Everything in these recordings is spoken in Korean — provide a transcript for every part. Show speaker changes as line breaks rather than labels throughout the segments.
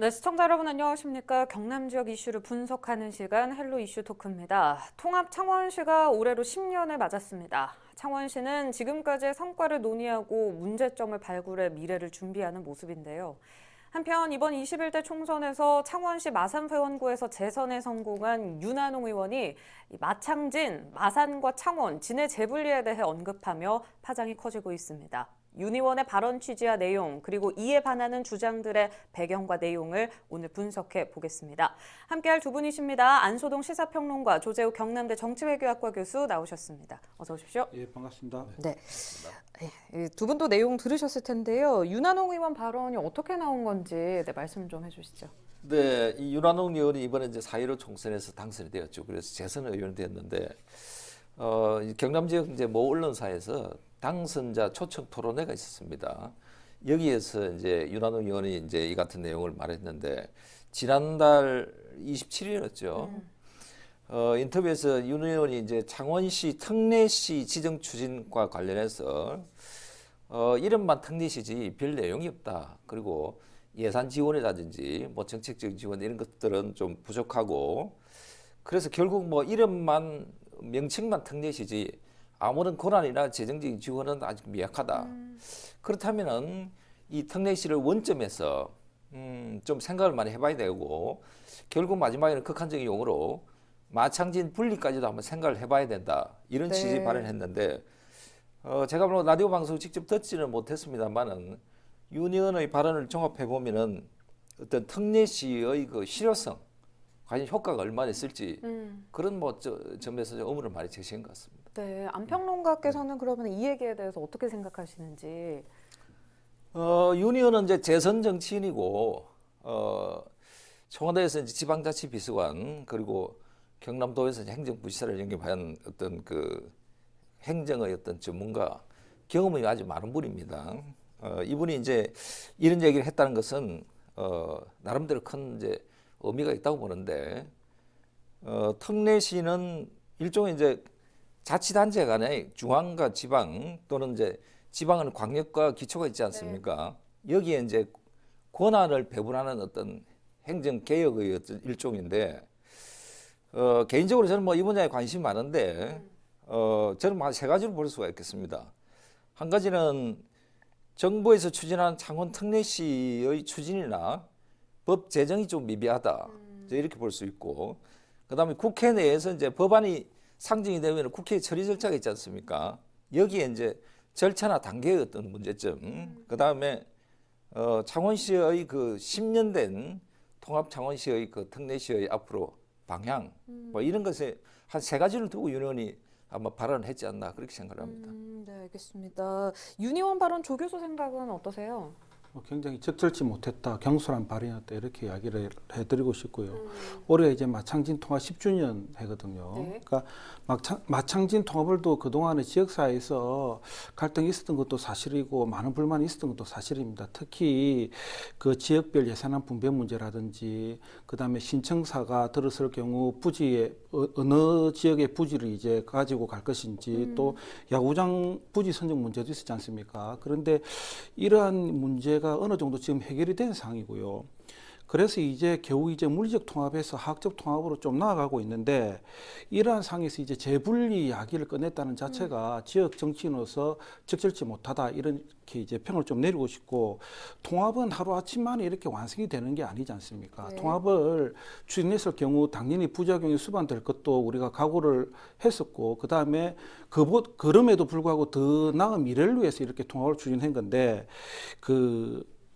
네, 시청자 여러분 안녕하십니까? 경남 지역 이슈를 분석하는 시간 헬로 이슈 토크입니다. 통합 창원시가 올해로 10년을 맞았습니다. 창원시는 지금까지의 성과를 논의하고 문제점을 발굴해 미래를 준비하는 모습인데요. 한편 이번 21대 총선에서 창원시 마산회원구에서 재선에 성공한 윤한홍 의원이 마창진, 마산과 창원, 진해 재분리에 대해 언급하며 파장이 커지고 있습니다. 윤 의원의 발언 취지와 내용, 그리고 이에 반하는 주장들의 배경과 내용을 오늘 분석해 보겠습니다. 함께할 두 분이십니다. 안소동 시사평론가, 조재욱 경남대 정치외교학과 교수 나오셨습니다. 어서 오십시오.
예, 반갑습니다.
네, 두 분도 내용 들으셨을 텐데요. 윤한홍 의원 발언이 어떻게 나온 건지 말씀 좀 해주시죠.
네, 이 윤한홍 의원이 이번에 이제 4.15 총선에서 당선이 되었죠. 그래서 재선 의원이 됐는데, 경남 지역 이제 모 언론사에서 당선자 초청 토론회가 있었습니다. 여기에서 이제 윤한홍 의원이 이제 이 같은 내용을 말했는데, 지난달 27일이었죠. 인터뷰에서 윤 의원이 이제 창원시 특례시 지정 추진과 관련해서 이름만 특례시지 별 내용이 없다. 그리고 예산 지원이라든지 뭐 정책적 지원 이런 것들은 좀 부족하고, 그래서 결국 뭐 이름만 명칭만 특례시지 아무런 권한이나 재정적인 지원은 아직 미약하다. 그렇다면은 이 특례시를 원점에서 좀 생각을 많이 해봐야 되고, 결국 마지막에는 극한적인 용어로 마창진 분리까지도 한번 생각을 해봐야 된다. 이런 취지 발언했는데, 제가 물론 라디오 방송 직접 듣지는 못했습니다만은 윤 의원의 발언을 종합해 보면은 어떤 특례시의 그 실효성, 과연 효과가 얼마나 있을지 그런 뭐 점에서 의문을 많이 제시한 것 같습니다.
네, 안평론가께서는 그러면 이 얘기에 대해서 어떻게 생각하시는지.
윤 의원은 이제 재선 정치인이고, 청와대에서 이제 지방자치비서관, 그리고 경남도에서 행정부지사를 영입한 어떤 그 행정의 어떤 전문가, 경험이 아주 많은 분입니다. 이분이 이제 이런 얘기를 했다는 것은 나름대로 큰 이제 의미가 있다고 보는데, 특례시는 일종의 이제 자치단체 간의 중앙과 지방, 또는 이제 지방은 광역과 기초가 있지 않습니까? 네. 여기에 이제 권한을 배분하는 어떤 행정 개혁의 어떤 일종인데, 개인적으로 저는 뭐 이 분야에 관심이 많은데, 저는 뭐 세 가지로 볼 수가 있겠습니다. 한 가지는 정부에서 추진한 창원 특례시의 추진이나 법 제정이 좀 미비하다. 이렇게 볼 수 있고, 그다음에 국회 내에서 이제 법안이 상정이 되면 국회 처리 절차가 있지 않습니까? 여기에 이제 절차나 단계의 어떤 문제점, 그다음에 창원시의 그 10년 된 통합 창원시의 그 특례시의 앞으로 방향, 뭐 이런 것에 한 세 가지를 두고 윤 의원이 아마 발언을 했지 않나 그렇게 생각을 합니다.
네, 알겠습니다. 윤 의원 발언 조 교수 생각은 어떠세요?
굉장히 적절치 못했다, 경솔한 발언이었다 이렇게 이야기를 해드리고 싶고요. 올해 이제 마창진 통합 10주년 해거든요.
네.
그러니까 마창진 통합을 또 그동안에 지역사회에서 갈등이 있었던 것도 사실이고 많은 불만이 있었던 것도 사실입니다. 특히 그 지역별 예산안 분배 문제라든지, 그다음에 신청사가 들어설 경우 부지에 어느 지역의 부지를 이제 가지고 갈 것인지, 또 야구장 부지 선정 문제도 있었지 않습니까? 그런데 이러한 문제가 어느 정도 지금 해결이 된 상황이고요. 그래서 이제 겨우 이제 물리적 통합에서 학적 통합으로 좀 나아가고 있는데, 이러한 상황에서 이제 재분리 이야기를 꺼냈다는 자체가 지역 정치인으로서 적절치 못하다, 이렇게 이제 평을 좀 내리고 싶고, 통합은 하루아침 만에 이렇게 완성이 되는 게 아니지 않습니까?
네.
통합을 추진했을 경우 당연히 부작용이 수반될 것도 우리가 각오를 했었고, 그 다음에 그럼에도 불구하고 더 나은 미래를 위해서 이렇게 통합을 추진한 건데,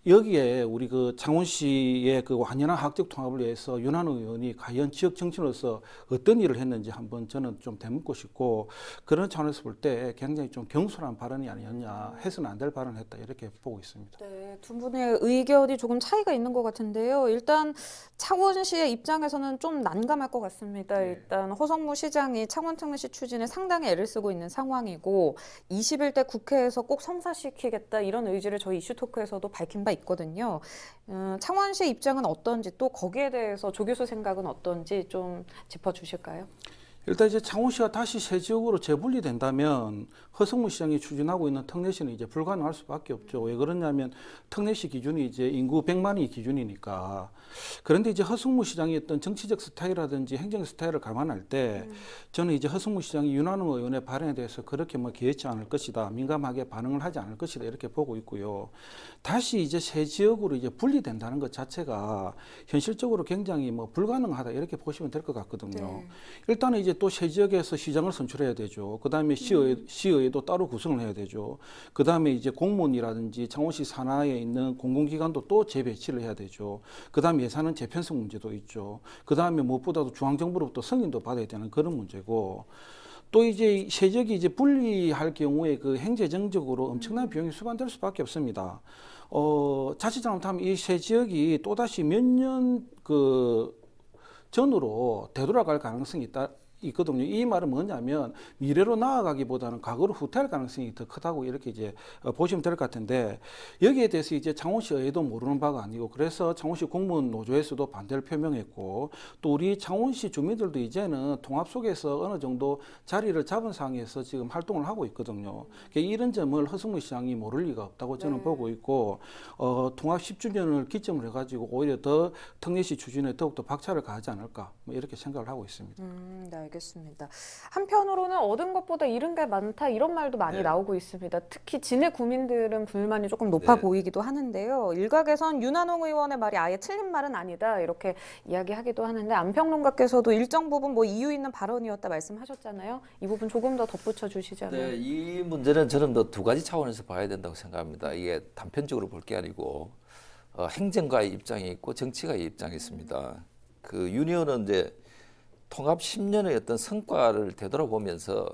여기에 우리 그 창원시의 그 완연한 학적 통합을 위해서 윤한홍 의원이 과연 지역 정치인으로서 어떤 일을 했는지 한번 저는 좀 되묻고 싶고, 그런 차원에서 볼 때 굉장히 좀 경솔한 발언이 아니었냐, 해서는 안 될 발언을 했다 이렇게 보고 있습니다.
네, 두 분의 의견이 조금 차이가 있는 것 같은데요. 일단 창원시의 입장에서는 좀 난감할 것 같습니다. 일단 허성무 시장이 창원특례시 추진에 상당히 애를 쓰고 있는 상황이고, 21대 국회에서 꼭 성사시키겠다 이런 의지를 저희 이슈토크에서도 밝힌 바 있거든요. 창원시의 입장은 어떤지, 또 거기에 대해서 조 교수 생각은 어떤지 좀 짚어주실까요?
일단 이제 창원시가 다시 새 지역으로 재분리된다면 허성무 시장이 추진하고 있는 특례시는 이제 불가능할 수밖에 없죠. 왜 그러냐면 특례시 기준이 이제 인구 100만이 기준이니까. 그런데 이제 허성무 시장의 어떤 정치적 스타일이라든지 행정 스타일을 감안할 때 저는 이제 허성무 시장이 윤한홍 의원의 발언에 대해서 그렇게 뭐 개의치 않을 것이다, 민감하게 반응을 하지 않을 것이다 이렇게 보고 있고요. 다시 이제 새 지역으로 이제 분리된다는 것 자체가 현실적으로 굉장히 뭐 불가능하다 이렇게 보시면 될 것 같거든요.
네.
일단은 이제 또 새 지역에서 시장을 선출해야 되죠. 그 다음에 시의회도 따로 구성을 해야 되죠. 그 다음에 이제 공무원이라든지 창원시 산하에 있는 공공기관도 또 재배치를 해야 되죠. 그 다음에 예산은 재편성 문제도 있죠. 그 다음에 무엇보다도 중앙정부로부터 승인도 받아야 되는 그런 문제고. 또 이제 새 지역이 이제 분리할 경우에 그 행재정적으로 엄청난 비용이 수반될 수밖에 없습니다. 자칫 잘못하면 이 새 지역이 또다시 몇 년 전으로 되돌아갈 가능성이 있거든요. 이 말은 뭐냐면 미래로 나아가기보다는 과거로 후퇴할 가능성이 더 크다고 이렇게 이제 보시면 될 것 같은데, 여기에 대해서 이제 창원시 의회도 모르는 바가 아니고, 그래서 창원시 공무원 노조에서도 반대를 표명했고, 또 우리 창원시 주민들도 이제는 통합 속에서 어느 정도 자리를 잡은 상황에서 지금 활동을 하고 있거든요. 그러니까 이런 점을 허성무 시장이 모를 리가 없다고 저는 보고 있고, 통합 10주년을 기점으로 해가지고 오히려 더 특례시 추진에 더욱더 박차를 가하지 않을까, 뭐 이렇게 생각을 하고 있습니다.
네, 알겠습니다. 한편으로는 얻은 것보다 잃은 게 많다 이런 말도 많이
네.
나오고 있습니다. 특히 진해 구민들은 불만이 조금 높아
네.
보이기도 하는데요. 일각에선 윤한홍 의원의 말이 아예 틀린 말은 아니다 이렇게 이야기하기도 하는데, 안평론가께서도 일정 부분 뭐 이유 있는 발언이었다 말씀하셨잖아요. 이 부분 조금 더 덧붙여 주시자면.
네, 이 문제는 저는 두 가지 차원에서 봐야 된다고 생각합니다. 이게 단편적으로 볼 게 아니고 행정가의 입장이 있고 정치가의 입장이 있습니다. 그 윤 의원은 이제 통합 10년의 어떤 성과를 되돌아보면서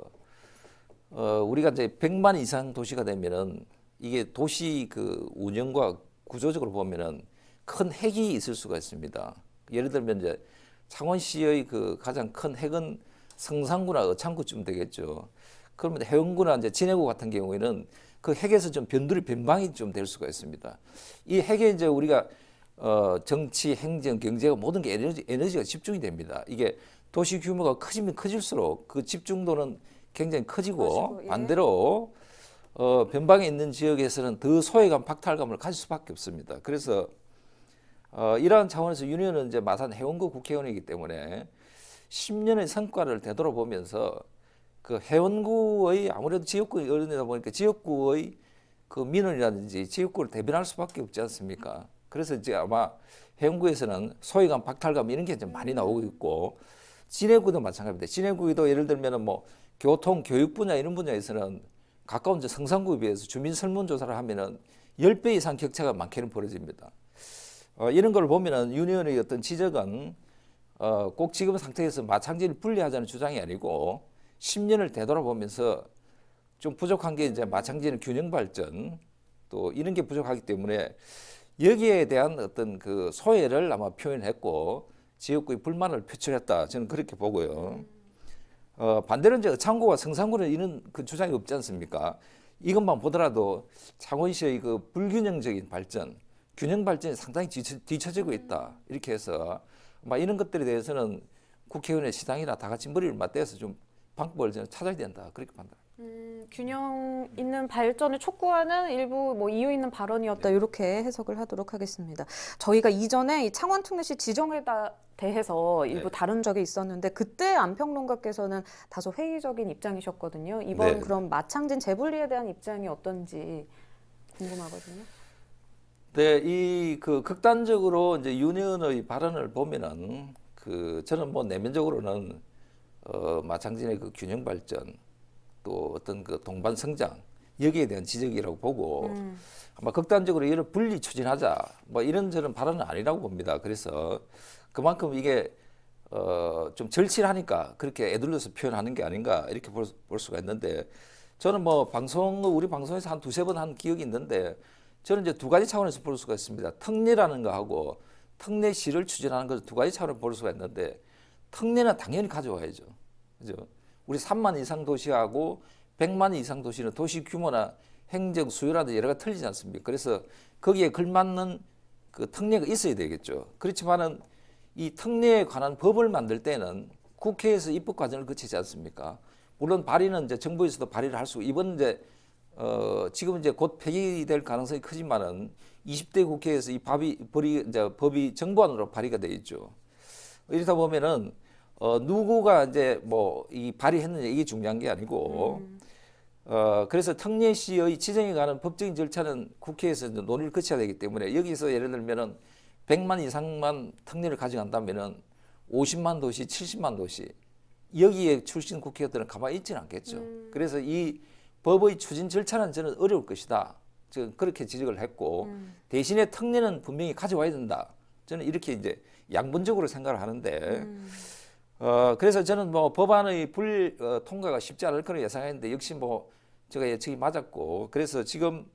우리가 이제 100만 이상 도시가 되면은 이게 도시 그 운영과 구조적으로 보면은 큰 핵이 있을 수가 있습니다. 예를 들면 이제 창원시의 그 가장 큰 핵은 성산구나 어창구쯤 되겠죠. 그러면 해운구나 이제 진해구 같은 경우에는 그 핵에서 좀 변방이 좀 될 수가 있습니다. 이 핵에 이제 우리가 정치, 행정, 경제가 모든 게 에너지가 집중이 됩니다. 이게 도시 규모가 커지면 커질수록 그 집중도는 굉장히 커지고
예.
반대로 변방에 있는 지역에서는 더 소외감, 박탈감을 가질 수밖에 없습니다. 그래서 이러한 차원에서 윤 의원은 이제 마산 해운구 국회의원이기 때문에 10년의 성과를 되돌아보면서 그 해운구의 아무래도 지역구 의원이다 보니까 지역구의 그 민원이라든지 지역구를 대변할 수밖에 없지 않습니까? 그래서 이제 아마 해운구에서는 소외감, 박탈감 이런 게 좀 많이 나오고 있고, 진해구도 마찬가지입니다. 진해구도 예를 들면은 뭐 교통, 교육 분야 이런 분야에서는 가까운 이제 성산구에 비해서 주민 설문조사를 하면은 10배 이상 격차가 많게는 벌어집니다. 이런 걸 보면은 윤 의원의 어떤 지적은 꼭 지금 상태에서 마창진을 분리하자는 주장이 아니고 10년을 되돌아보면서 좀 부족한 게 이제 마창진의 균형 발전 또 이런 게 부족하기 때문에 여기에 대한 어떤 그 소외를 아마 표현했고 지역구의 불만을 표출했다. 저는 그렇게 보고요. 반대로 이제 창구와 성산구는 이런 그 주장이 없지 않습니까? 이것만 보더라도 창원시의 그 불균형적인 발전, 균형 발전이 상당히 뒤처지고 있다. 이렇게 해서 막 이런 것들에 대해서는 국회의원의 시당이나 다 같이 머리를 맞대서 좀 방법을 저는 찾아야 된다. 그렇게 판단합니다.
균형 있는 발전을 촉구하는 일부 뭐 이유 있는 발언이었다 이렇게 해석을 하도록 하겠습니다. 저희가 이전에 이 창원특례시 지정에 대해서 일부 다룬 적이 있었는데 그때 안평론가께서는 다소 회의적인 입장이셨거든요. 이번 그럼 마창진 재분리에 대한 입장이 어떤지 궁금하거든요.
네, 이 그 극단적으로 이제 윤 의원의 발언을 보면은 그 저는 뭐 내면적으로는 마창진의 그 균형 발전 또 어떤 그 동반 성장 여기에 대한 지적이라고 보고 아마 극단적으로 이를 분리 추진하자 뭐 이런 저는 발언은 아니라고 봅니다. 그래서 그만큼 이게 좀 절실하니까 그렇게 애둘러서 표현하는 게 아닌가 이렇게 볼 수가 있는데, 저는 뭐 우리 방송에서 한 두세 번 한 기억이 있는데 저는 이제 두 가지 차원에서 볼 수가 있습니다. 특례라는 거하고 특례시를 추진하는 것을 두 가지 차원으로 볼 수가 있는데, 특례는 당연히 가져와야죠. 그죠? 우리 3만 이상 도시하고 100만 이상 도시는 도시 규모나 행정 수요라든지 여러 가지 틀리지 않습니까? 그래서 거기에 걸맞는 그 특례가 있어야 되겠죠. 그렇지만은 이 특례에 관한 법을 만들 때는 국회에서 입법 과정을 거치지 않습니까? 물론 발의는 이제 정부에서도 발의를 할 수, 이번 이제 지금 이제 곧 폐기될 가능성이 크지만은 20대 국회에서 이 법이 정부안으로 발의가 돼 있죠. 이러다 보면은 누구가 이제 뭐 이 발의했느냐 이게 중요한 게 아니고 그래서 특례 시의 지정에 관한 법적인 절차는 국회에서 이제 논의를 거쳐야 되기 때문에 여기서 예를 들면은 100만 이상만 특례를 가져간다면은 50만 도시, 70만 도시 여기에 출신 국회의원들은 가만히 있지는 않겠죠. 그래서 이 법의 추진 절차는 저는 어려울 것이다. 저는 그렇게 지적을 했고 대신에 특례는 분명히 가져와야 된다. 저는 이렇게 이제 양분적으로 생각을 하는데 그래서 저는 뭐 법안의 통과가 쉽지 않을 거로 예상했는데 역시 뭐 제가 예측이 맞았고 그래서 지금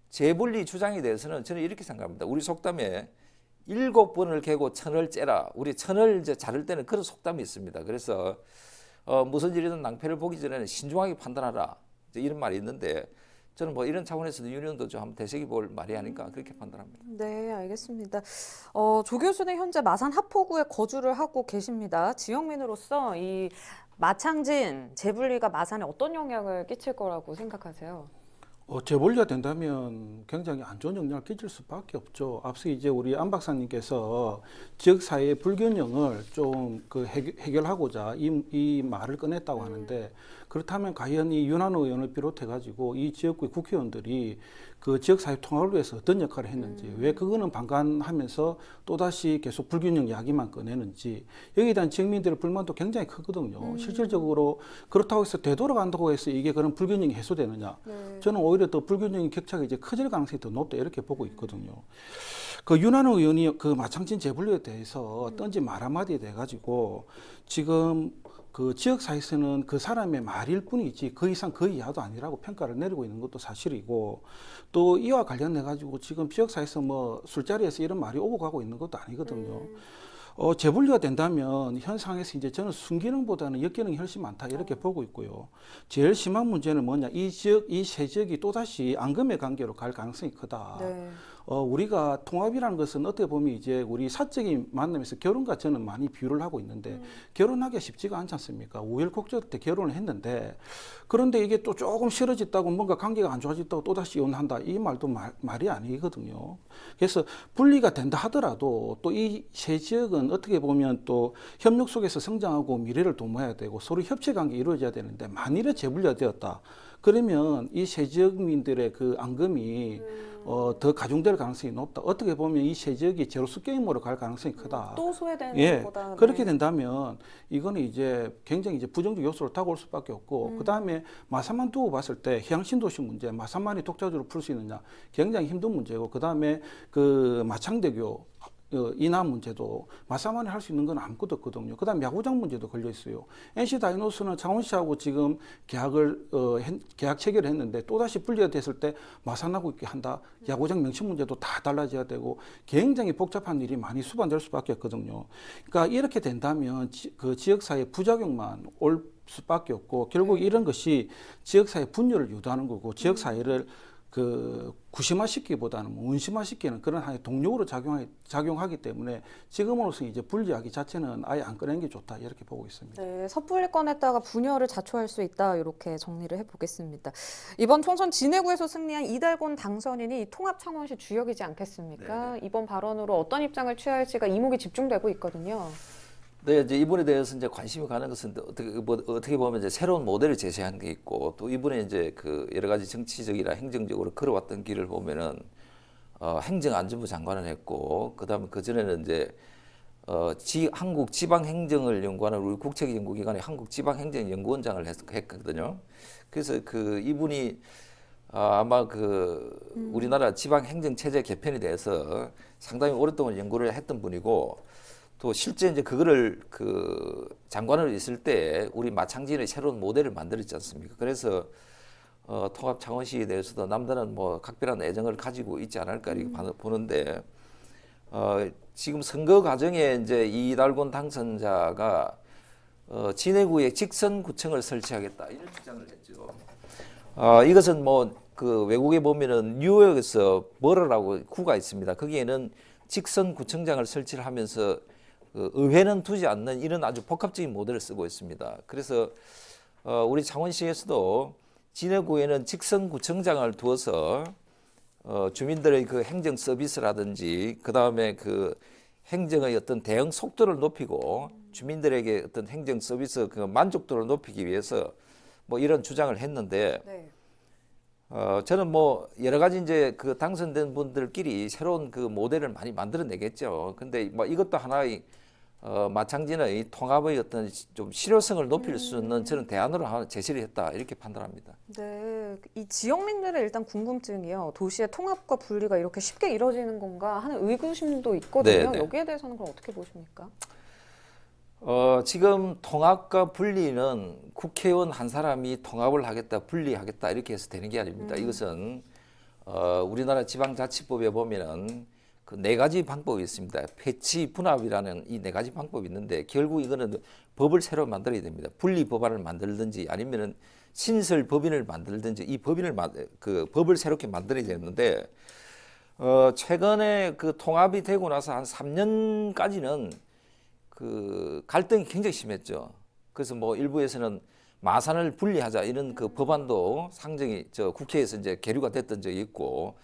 재분리 주장에 대해서는 저는 이렇게 생각합니다. 우리 속담에 7번을 개고 천을 째라. 우리 천을 이제 자를 때는 그런 속담이 있습니다. 그래서 무슨 일이든 낭패를 보기 전에는 신중하게 판단하라. 이제 이런 말이 있는데 저는 뭐 이런 차원에서도 유년도 좀 한번 되새겨볼 말이 아닌가 그렇게 판단합니다.
네, 알겠습니다. 조 교수는 현재 마산 하포구에 거주를 하고 계십니다. 지역민으로서 이 마창진 재분리가 마산에 어떤 영향을 끼칠 거라고 생각하세요?
재분리가 된다면 굉장히 안 좋은 영향을 끼칠 수밖에 없죠. 앞서 이제 우리 안 박사님께서 지역사회의 불균형을 좀 해결하고자 이 말을 꺼냈다고 하는데 그렇다면 과연 이 윤한호 의원을 비롯해가지고 이 지역구의 국회의원들이 그 지역사회 통합을 위해서 어떤 역할을 했는지 왜 그거는 방관하면서 또다시 계속 불균형 이야기만 꺼내는지 여기에 대한 지역민들의 불만도 굉장히 크거든요. 실질적으로 그렇다고 해서 되돌아간다고 해서 이게 그런 불균형이 해소되느냐. 저는 오히려 더 불균형의 격차가 이제 커질 가능성이 더 높다 이렇게 보고 있거든요. 그 윤한호 의원이 그 마창진 재분리에 대해서 던진 말 한마디에 대해 가지고 지금 그 지역사회에서는 그 사람의 말일 뿐이지 그 이상 그 이하도 아니라고 평가를 내리고 있는 것도 사실이고 또 이와 관련해 가지고 지금 지역사회에서 뭐 술자리에서 이런 말이 오고 가고 있는 것도 아니거든요. 재분리가 된다면 현 상황에서 이제 저는 순기능보다는 역기능이 훨씬 많다 이렇게 보고 있고요. 제일 심한 문제는 뭐냐 이 세 지역이 또다시 앙금의 관계로 갈 가능성이 크다.
네.
우리가 통합이라는 것은 어떻게 보면 이제 우리 사적인 만남에서 결혼과 저는 많이 비유를 하고 있는데 결혼하기가 쉽지가 않지 않습니까? 우열곡절 때 결혼을 했는데 그런데 이게 또 조금 싫어졌다고 뭔가 관계가 안 좋아졌다고 또다시 이혼한다. 이 말도 말이 아니거든요. 그래서 분리가 된다 하더라도 또 이 세 지역은 어떻게 보면 또 협력 속에서 성장하고 미래를 도모해야 되고 서로 협체 관계 이루어져야 되는데 만일에 재분리가 되었다. 그러면 이 세 지역민들의 그 앙금이 더 가중될 가능성이 높다. 어떻게 보면 이 세 지역이 제로스 게임으로 갈 가능성이 크다.
또 소외되는
예,
것보다
그렇게 된다면 이거는 이제 굉장히 이제 부정적 요소를 타고 올 수밖에 없고 그 다음에 마산만 두고 봤을 때 해양신도시 문제, 마산만이 독자적으로 풀 수 있느냐 굉장히 힘든 문제고 그 다음에 그 마창대교 인하 문제도 마산만이 할 수 있는 건 아무것도 없거든요. 그다음 야구장 문제도 걸려 있어요. NC 다이노스는 창원시하고 지금 계약 체결을 했는데 또다시 분리가 됐을 때 마산하고 있게 한다. 야구장 명칭 문제도 다 달라져야 되고 굉장히 복잡한 일이 많이 수반될 수밖에 없거든요. 그러니까 이렇게 된다면 그 지역사회 부작용만 올 수밖에 없고 결국 이런 것이 지역사회 분열을 유도하는 거고 지역사회를 그 구심화시키기보다는 원심화시키는 그런 하나의 동력으로 작용하기 때문에 지금으로서 이제 분리하기 자체는 아예 안 꺼내는 게 좋다 이렇게 보고 있습니다.
네, 섣불리 꺼냈다가 분열을 자초할 수 있다 이렇게 정리를 해보겠습니다. 이번 총선 진해구에서 승리한 이달곤 당선인이 통합 창원시 주역이지 않겠습니까?
네네.
이번 발언으로 어떤 입장을 취할지가 이목이 집중되고 있거든요.
네, 이제 이분에 대해서 이제 관심이 가는 것은 어떻게 보면 이제 새로운 모델을 제시한 게 있고 또 이분의 이제 그 여러 가지 정치적이나 행정적으로 걸어왔던 길을 보면은 행정안전부 장관을 했고 그다음에 그 전에는 이제 한국 지방행정을 연구하는 우리 국책연구기관의 한국지방행정연구원장을 했거든요. 그래서 그 이분이 아마 그 우리나라 지방행정체제 개편에 대해서 상당히 오랫동안 연구를 했던 분이고. 또 실제 이제 그거를 그 장관으로 있을 때 우리 마창진의 새로운 모델을 만들었지 않습니까? 그래서 통합 창원시에 대해서도 남다른 뭐 각별한 애정을 가지고 있지 않을까 이렇게 보는데 지금 선거 과정에 이제 이달곤 당선자가 진해구에 직선구청을 설치하겠다 이런 주장을 했죠. 이것은 뭐 그 외국에 보면은 뉴욕에서 버러라고 구가 있습니다. 거기에는 직선구청장을 설치를 하면서 그 의회는 두지 않는 이런 아주 복합적인 모델을 쓰고 있습니다. 그래서 우리 창원시에서도 진해구에는 직선구청장을 두어서 주민들의 그 행정 서비스라든지 그 다음에 그 행정의 어떤 대응 속도를 높이고 주민들에게 어떤 행정 서비스 그 만족도를 높이기 위해서 뭐 이런 주장을 했는데
네.
저는 뭐 여러 가지 이제 그 당선된 분들끼리 새로운 그 모델을 많이 만들어내겠죠. 근데 뭐 이것도 하나의 마창진의 통합의 어떤 좀 실효성을 높일 수 있는 저는 대안으로 하나 제시를 했다 이렇게 판단합니다.
네, 이 지역민들의 일단 궁금증이요. 도시의 통합과 분리가 이렇게 쉽게 이루어지는 건가 하는 의구심도 있거든요.
네, 네.
여기에 대해서는 그럼 어떻게 보십니까?
지금 통합과 분리는 국회의원 한 사람이 통합을 하겠다, 분리하겠다 이렇게 해서 되는 게 아닙니다. 이것은 우리나라 지방자치법에 보면은 그 네 가지 방법이 있습니다. 패치, 분합이라는 이 네 가지 방법이 있는데 결국 이거는 법을 새로 만들어야 됩니다. 분리 법안을 만들든지 아니면은 신설 법인을 만들든지 이 그 법을 새롭게 만들어야 되는데 최근에 그 통합이 되고 나서 한 3년까지는 그 갈등이 굉장히 심했죠. 그래서 뭐 일부에서는 마산을 분리하자 이런 그 법안도 상정이 국회에서 이제 계류가 됐던 적이 있고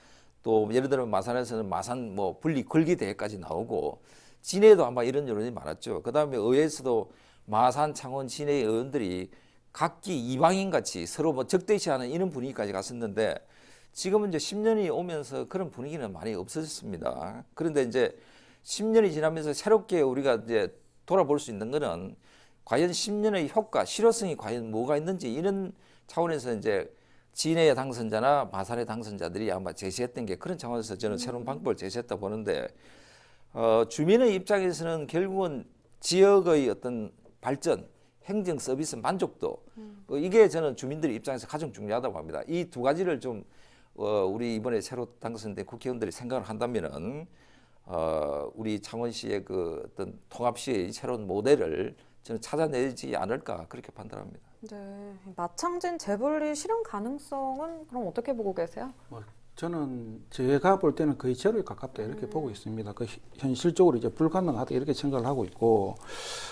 또 예를 들면 마산에서는 마산 뭐 분리 걸기 대회까지 나오고 진해도 아마 이런 여론이 많았죠. 그다음에 의회에서도 마산, 창원, 진해 의원들이 각기 이방인 같이 서로 뭐 적대시하는 이런 분위기까지 갔었는데 지금은 이제 10년이 오면서 그런 분위기는 많이 없어졌습니다. 그런데 이제 10년이 지나면서 새롭게 우리가 이제 돌아볼 수 있는 거는 과연 10년의 효과, 실효성이 과연 뭐가 있는지 이런 차원에서 이제 진해의 당선자나 마산의 당선자들이 아마 제시했던 게 그런 차원에서 저는 새로운 방법을 제시했다 보는데 주민의 입장에서는 결국은 지역의 어떤 발전, 행정 서비스 만족도 이게 저는 주민들 입장에서 가장 중요하다고 합니다. 이 두 가지를 좀 우리 이번에 새로 당선된 국회의원들이 생각을 한다면은 우리 창원시의 그 어떤 통합시의 새로운 모델을 저는 찾아내지 않을까 그렇게 판단합니다.
네, 마창진 재분리 실현 가능성은 그럼 어떻게 보고 계세요?
저는 제가 볼 때는 거의 제로에 가깝다 이렇게 보고 있습니다. 그 현실적으로 이제 불가능하다 이렇게 생각을 하고 있고,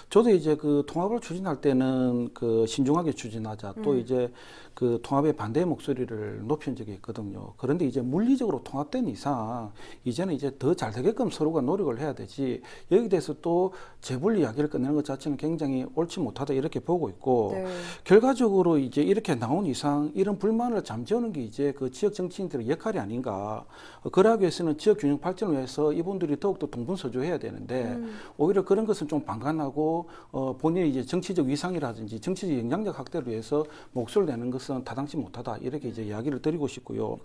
저도 이제 그 통합을 추진할 때는 그 신중하게 추진하자, 또 이제 그 통합의 반대 목소리를 높인 적이 있거든요. 그런데 이제 물리적으로 통합된 이상 이제는 이제 더 잘 되게끔 서로가 노력을 해야 되지, 여기 대해서 또 재분리 이야기를 꺼내는 것 자체는 굉장히 옳지 못하다 이렇게 보고 있고,
네.
결과적으로 이제 이렇게 나온 이상 이런 불만을 잠재우는 게 이제 그 지역 정치인들의 역할이 아닌가. 그러기 위해서는 지역 균형 발전을 위해서 이분들이 더욱더 동분서주해야 되는데 오히려 그런 것은 좀 방관하고 본인의 이제 정치적 위상이라든지 정치적 영향력 확대를 위해서 목소리를 내는 것은 타당치 못하다 이렇게 이제 이야기를 드리고 싶고요.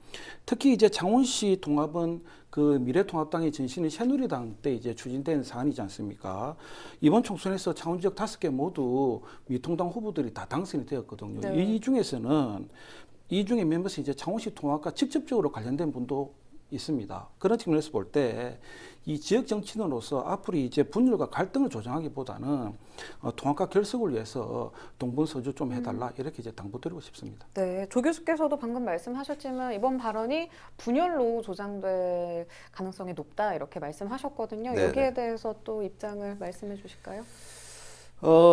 특히 이제 창원시 통합은 그 미래통합당의 전신인 새누리당 때 이제 추진된 사안이지 않습니까? 이번 총선에서 창원 지역 5개 모두 미통당 후보들이 다 당선이 되었거든요.
네.
이 중에서는 이 중에 몇 몇은 이제 창원시 통합과 직접적으로 관련된 분도 있습니다. 그런 측면에서 볼 때 이 지역 정치인으로서 앞으로 이제 분열과 갈등을 조장하기보다는 통합과 결속을 위해서 동분서주 좀 해달라 이렇게 이제 당부드리고 싶습니다.
네, 조 교수께서도 방금 말씀하셨지만 이번 발언이 분열로 조장될 가능성이 높다 이렇게 말씀하셨거든요.
네네.
여기에 대해서 또 입장을 말씀해 주실까요?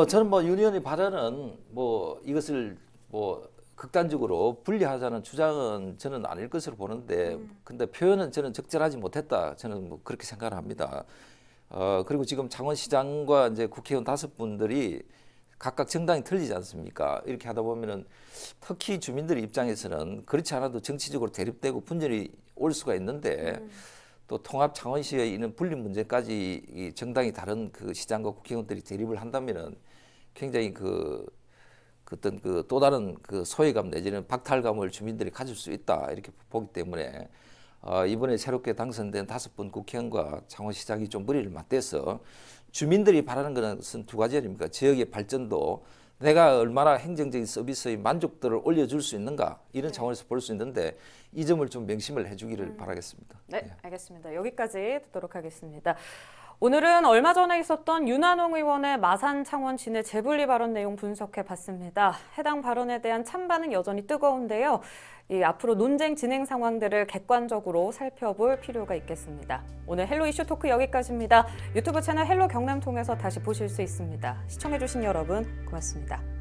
저는 뭐 윤 의원의 발언은 뭐 이것을 뭐 극단적으로 분리하자는 주장은 저는 아닐 것으로 보는데, 근데 표현은 저는 적절하지 못했다. 저는 뭐 그렇게 생각을 합니다. 그리고 지금 창원시장과 이제 국회의원 5분들이 각각 정당이 틀리지 않습니까? 이렇게 하다 보면은 특히 주민들 입장에서는 그렇지 않아도 정치적으로 대립되고 분열이 올 수가 있는데 또 통합 창원시에 있는 분리 문제까지 이 정당이 다른 그 시장과 국회의원들이 대립을 한다면은 굉장히 그 어떤 그 또 다른 그 소외감 내지는 박탈감을 주민들이 가질 수 있다 이렇게 보기 때문에 이번에 새롭게 당선된 5분 국회의원과 창원시장이 좀 머리를 맞대서 주민들이 바라는 것은 두 가지 아닙니까? 지역의 발전도 내가 얼마나 행정적인 서비스의 만족도를 올려줄 수 있는가 이런 차원에서 볼 수 있는데 이 점을 좀 명심을 해주기를 바라겠습니다.
네, 알겠습니다. 여기까지 듣도록 하겠습니다. 오늘은 얼마 전에 있었던 윤한홍 의원의 마산 창원 진해 재분리 발언 내용 분석해 봤습니다. 해당 발언에 대한 찬반은 여전히 뜨거운데요. 이 앞으로 논쟁 진행 상황들을 객관적으로 살펴볼 필요가 있겠습니다. 오늘 헬로 이슈 토크 여기까지입니다. 유튜브 채널 헬로 경남 통해서 다시 보실 수 있습니다. 시청해주신 여러분 고맙습니다.